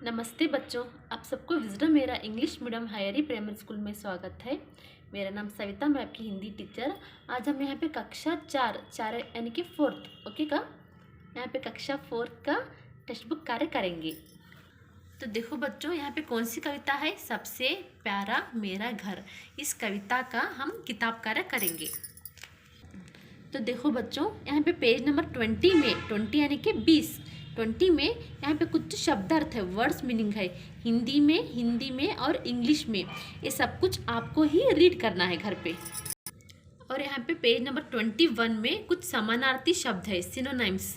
नमस्ते बच्चों, आप सबको विजडम मेरा इंग्लिश मीडियम हायरी प्राइमरी स्कूल में स्वागत है। मेरा नाम सविता, मैं आपकी हिंदी टीचर। आज हम यहाँ पे कक्षा चार यानी कि फोर्थ ओके का यहाँ पे कक्षा फोर्थ का टेक्स्ट बुक कार्य करेंगे। तो देखो बच्चों, यहाँ पे कौन सी कविता है, सबसे प्यारा मेरा घर। इस कविता का हम किताब कार्य करेंगे। तो देखो बच्चों, यहाँ पे पेज नंबर 20 में 20 यानी कि 20 में यहाँ पे कुछ शब्दार्थ है, वर्ड्स मीनिंग है हिंदी में और इंग्लिश में। ये सब कुछ आपको ही रीड करना है घर पे। और यहाँ पे पेज नंबर 21 में कुछ समानार्थी शब्द है, सिनोनाइम्स।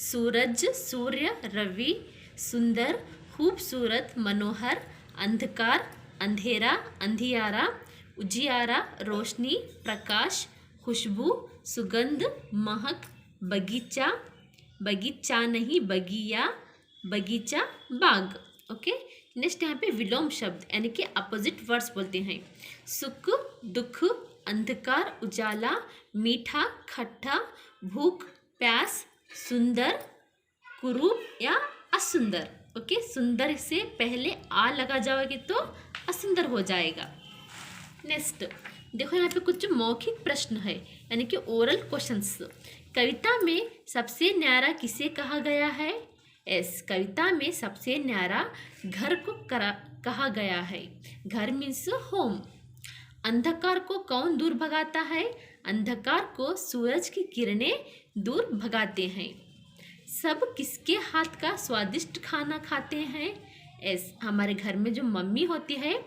सूरज, सूर्य, रवि, सुंदर, खूबसूरत, मनोहर, अंधकार, अंधेरा, अंधियारा, उजियारा, रोशनी, प्रकाश, खुशबू, सुगंध, महक, बगीचा, बगीचा नहीं बगिया, बगीचा, बाग। ओके। नेक्स्ट यहाँ पे विलोम शब्द यानी कि अपोजिट वर्ड्स बोलते हैं। सुख, दुख, अंधकार, उजाला, मीठा, खट्टा, भूख, प्यास, सुंदर, कुरूप या असुंदर। ओके। सुंदर से पहले आ लगा जाओगे तो असुंदर हो जाएगा। नेक्स्ट देखो, यहाँ पे कुछ मौखिक प्रश्न है यानी कि ओरल क्वेश्चंस। कविता में सबसे न्यारा किसे कहा गया है? कविता में सबसे न्यारा घर को कहा गया है। घर मीन्स होम। अंधकार को कौन दूर भगाता है? अंधकार को सूरज की किरणें दूर भगाते हैं। सब किसके हाथ का स्वादिष्ट खाना खाते हैं? हमारे घर में जो मम्मी होती है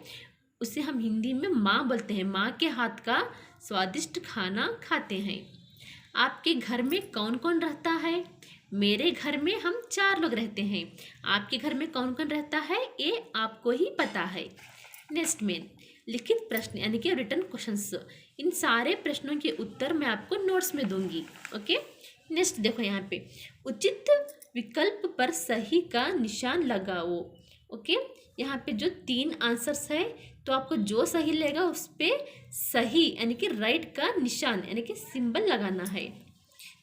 उसे हम हिंदी में माँ बोलते हैं। माँ के हाथ का स्वादिष्ट खाना खाते हैं। आपके घर में कौन कौन रहता है? मेरे घर में हम 4 लोग रहते हैं। आपके घर में कौन कौन रहता है ये आपको ही पता है। नेक्स्ट में लिखित प्रश्न यानी कि रिटन क्वेश्चंस। इन सारे प्रश्नों के उत्तर मैं आपको नोट्स में दूंगी। ओके। नेक्स्ट देखो, यहाँ पे उचित विकल्प पर सही का निशान लगाओ। ओके। यहाँ पे जो 3 आंसर्स है तो आपको जो सही लगेगा उस पर सही यानी कि राइट का निशान यानी कि सिंबल लगाना है।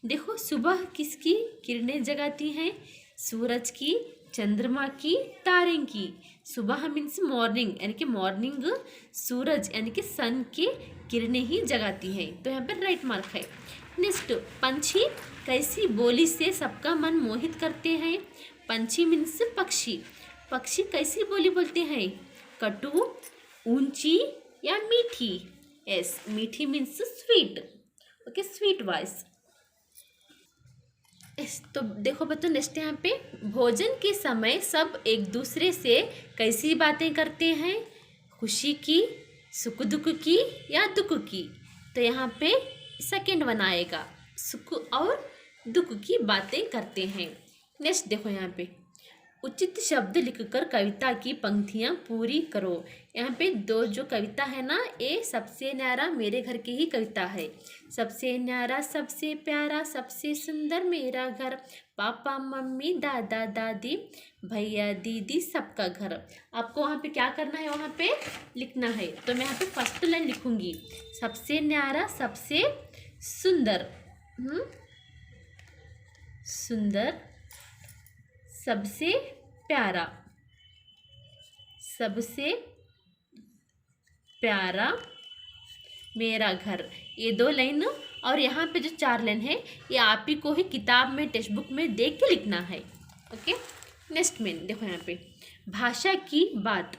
देखो, सुबह किसकी किरणें जगाती हैं? सूरज की, चंद्रमा की, तारे की। सुबह मीन्स मॉर्निंग यानी कि मॉर्निंग सूरज यानी कि सन की किरणें ही जगाती है, तो यहाँ पर राइट मार्क है। नेक्स्ट, पंछी कैसी बोली से सबका मन मोहित करते हैं? पंछी मीन्स पक्षी। पक्षी कैसी बोली बोलते हैं? कटु, ऊंची या मीठी? मीठी means sweet. Okay, sweet voice. तो देखो बच्चों, नेक्स्ट यहाँ पे भोजन के समय सब एक दूसरे से कैसी बातें करते हैं? खुशी की, सुख दुख की या दुख की? तो यहाँ पे सेकंड वन आएगा, सुख और दुख की बातें करते हैं। नेक्स्ट देखो, यहाँ पे उचित शब्द लिखकर कविता की पंक्तियाँ पूरी करो। यहाँ पे जो कविता है ना, ये सबसे न्यारा मेरे घर की ही कविता है। सबसे न्यारा, सबसे प्यारा, सबसे सुंदर मेरा घर। पापा मम्मी दादा दादी भैया दीदी सबका घर। आपको वहाँ पे क्या करना है, वहाँ पे लिखना है। तो मैं यहाँ पे फर्स्ट लाइन लिखूंगी, सबसे न्यारा, सबसे सुंदर, सुंदर, सबसे प्यारा, सबसे प्यारा मेरा घर। ये 2 लाइन और यहाँ पे जो 4 लाइन है ये आप ही को ही किताब में टेक्स्ट बुक में देख के लिखना है। ओके। नेक्स्ट में देखो, यहाँ पे भाषा की बात।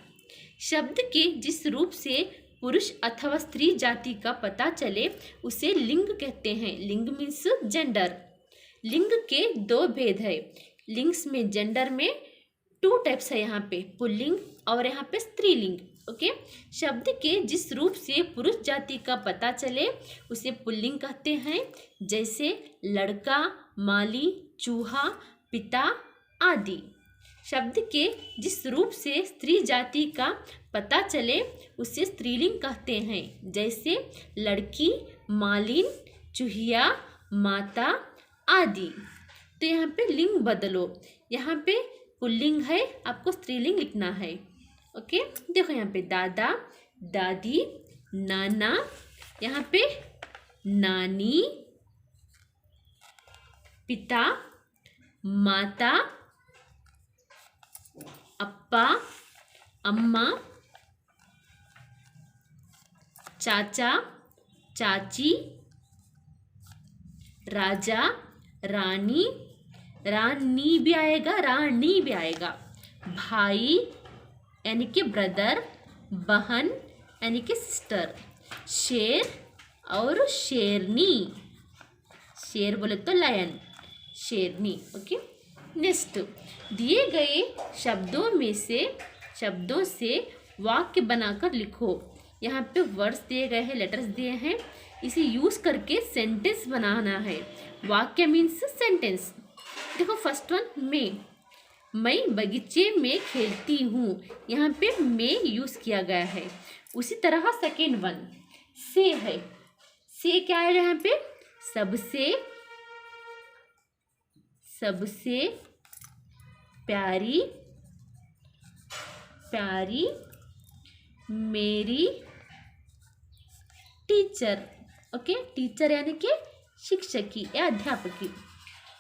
शब्द के जिस रूप से पुरुष अथवा स्त्री जाति का पता चले उसे लिंग कहते हैं। लिंग मीन्स जेंडर। लिंग के 2 भेद है। लिंग्स में जेंडर में 2 टाइप्स है, यहाँ पे पुल्लिंग और यहाँ पे स्त्रीलिंग। ओके। शब्द के जिस रूप से पुरुष जाति का पता चले उसे पुल्लिंग कहते हैं, जैसे लड़का, माली, चूहा, पिता आदि। शब्द के जिस रूप से स्त्री जाति का पता चले उसे स्त्रीलिंग कहते हैं, जैसे लड़की, मालिन, चूहिया, माता आदि। तो यहाँ पे लिंग बदलो, यहाँ पे पुल्लिंग है, आपको स्त्रीलिंग लिखना है। ओके। देखो, यहाँ पे दादा, दादी, नाना, यहाँ पे नानी, पिता, माता, अप्पा, अम्मा, चाचा, चाची, राजा, रानी, रानी भी आएगा, रानी भी आएगा, भाई यानी कि ब्रदर, बहन यानी कि सिस्टर, शेर और शेरनी, शेर बोले तो लायन, शेरनी। ओके, नेक्स्ट, दिए गए शब्दों से वाक्य बनाकर लिखो। यहाँ पे वर्ड्स दिए गए हैं, लेटर्स दिए हैं, इसे यूज करके सेंटेंस बनाना है। वाक्य मीन्स सेंटेंस। देखो फर्स्ट वन, मैं बगीचे में खेलती हूँ, यहाँ पे मैं यूज किया गया है। उसी तरह सेकेंड वन, से है, से क्या है यहाँ पे, सबसे प्यारी मेरी टीचर। ओके, टीचर यानी कि शिक्षकी या अध्यापकी।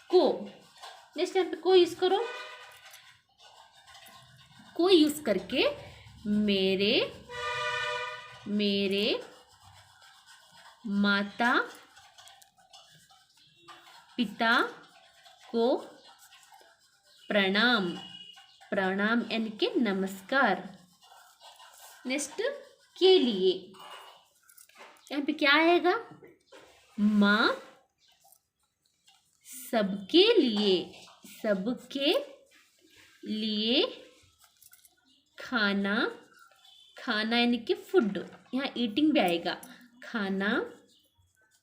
को, नेक्स्ट यहाँ पे को यूज करो, को यूज करके मेरे माता पिता को प्रणाम यानी कि नमस्कार। नेक्स्ट, के लिए, यहाँ पे क्या आएगा, माँ सबके लिए खाना यानी कि फूड, यहाँ ईटिंग भी आएगा, खाना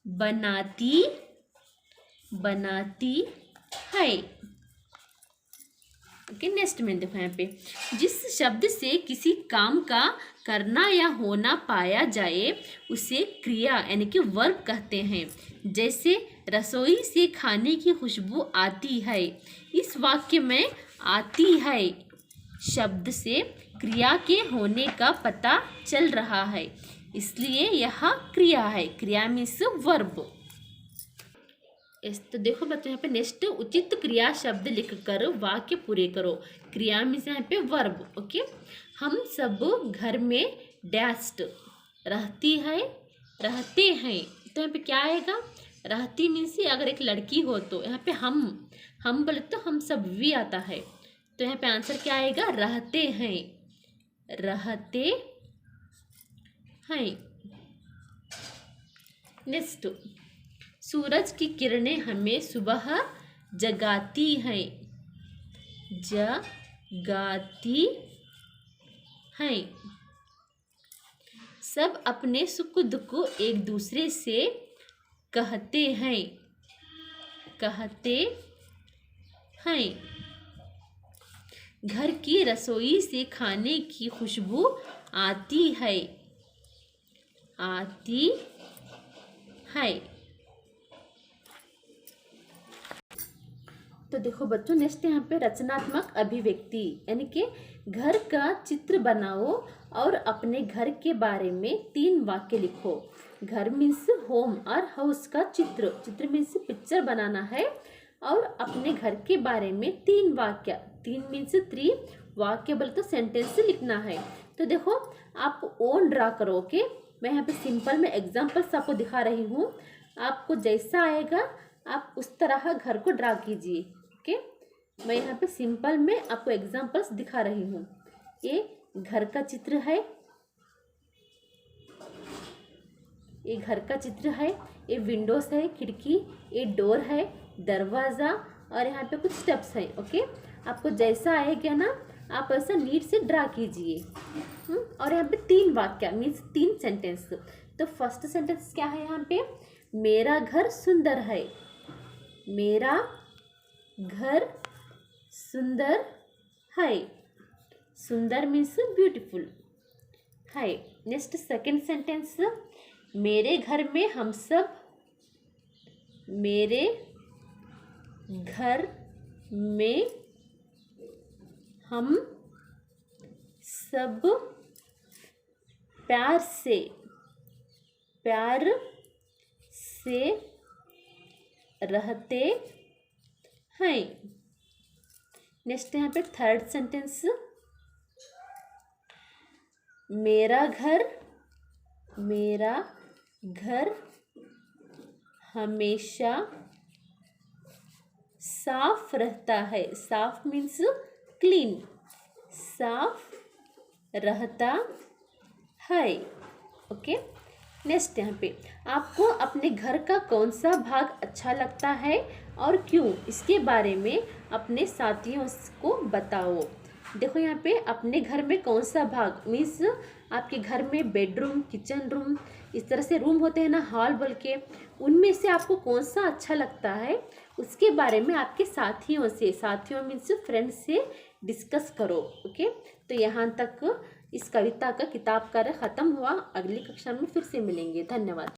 बनाती है। ओके, नेक्स्ट में देखो यहाँ पे, जिस शब्द से किसी काम का करना या होना पाया जाए उसे क्रिया यानी कि वर्ब कहते हैं। जैसे रसोई से खाने की खुशबू आती है। इस वाक्य में आती है शब्द से क्रिया के होने का पता चल रहा है, इसलिए यह क्रिया है। क्रिया मीन्स वर्ब। तो देखो बच्चों, यहाँ पे नेक्स्ट, उचित क्रिया शब्द लिखकर वाक्य पूरे करो। क्रिया मीन्स यहाँ पे वर्ब। ओके, हम सब घर में डैश्ड रहते हैं, तो यहाँ पे क्या आएगा, रहती मीन्स अगर एक लड़की हो तो यहाँ पे हम बोले तो हम सब भी आता है, तो यहाँ पे आंसर क्या आएगा, रहते हैं। नेक्स्ट, सूरज की किरणें हमें सुबह जगाती हैं। सब अपने सुख दुख को एक दूसरे से कहते हैं। घर की रसोई से खाने की खुशबू आती है। तो देखो बच्चों, नेक्स्ट यहाँ पे रचनात्मक अभिव्यक्ति यानी कि घर का चित्र बनाओ और अपने घर के बारे में 3 वाक्य लिखो। घर मीन्स होम और हाउस का चित्र मीन्स पिक्चर बनाना है, और अपने घर के बारे में 3 वाक्य, 3 मीन्स 3 वाक्य बोले तो सेंटेंस लिखना है। तो देखो आप ओन ड्रा करो। ओके, मैं यहाँ पे सिंपल में एग्जाम्पल्स आपको दिखा रही हूँ, आपको जैसा आएगा आप उस तरह घर को ड्रा कीजिए। ओके, मैं यहाँ पे सिंपल में आपको एग्जाम्पल्स दिखा रही हूँ। ये घर का चित्र है, ये विंडोज है, खिड़की, ये डोर है, दरवाज़ा, और यहाँ पे कुछ स्टेप्स है। ओके, आपको जैसा आएगा ना आप ऐसा नीट से ड्रा कीजिए। और यहाँ पे 3 वाक्य मीन्स 3 सेंटेंस। तो फर्स्ट सेंटेंस क्या है यहाँ पे, मेरा घर सुंदर है। मेरा घर सुंदर है, सुंदर मीन्स ब्यूटीफुल है। नेक्स्ट सेकेंड सेंटेंस, मेरे घर में हम सब प्यार से रहते हैं। नेक्स्ट यहाँ पे थर्ड सेंटेंस, मेरा घर हमेशा साफ रहता है। साफ मीन्स क्लीन, साफ रहता है। ओके, नेक्स्ट यहाँ पे आपको अपने घर का कौन सा भाग अच्छा लगता है और क्यों, इसके बारे में अपने साथियों को बताओ। देखो यहाँ पे अपने घर में कौन सा भाग मीन्स आपके घर में बेडरूम, किचन रूम, इस तरह से रूम होते हैं ना, हॉल बोल के, उनमें से आपको कौन सा अच्छा लगता है उसके बारे में आपके साथियों मीन्स फ्रेंड्स से डिस्कस करो। ओके, तो यहाँ तक इस कविता का किताब कार्य ख़त्म हुआ। अगली कक्षा में फिर से मिलेंगे। धन्यवाद।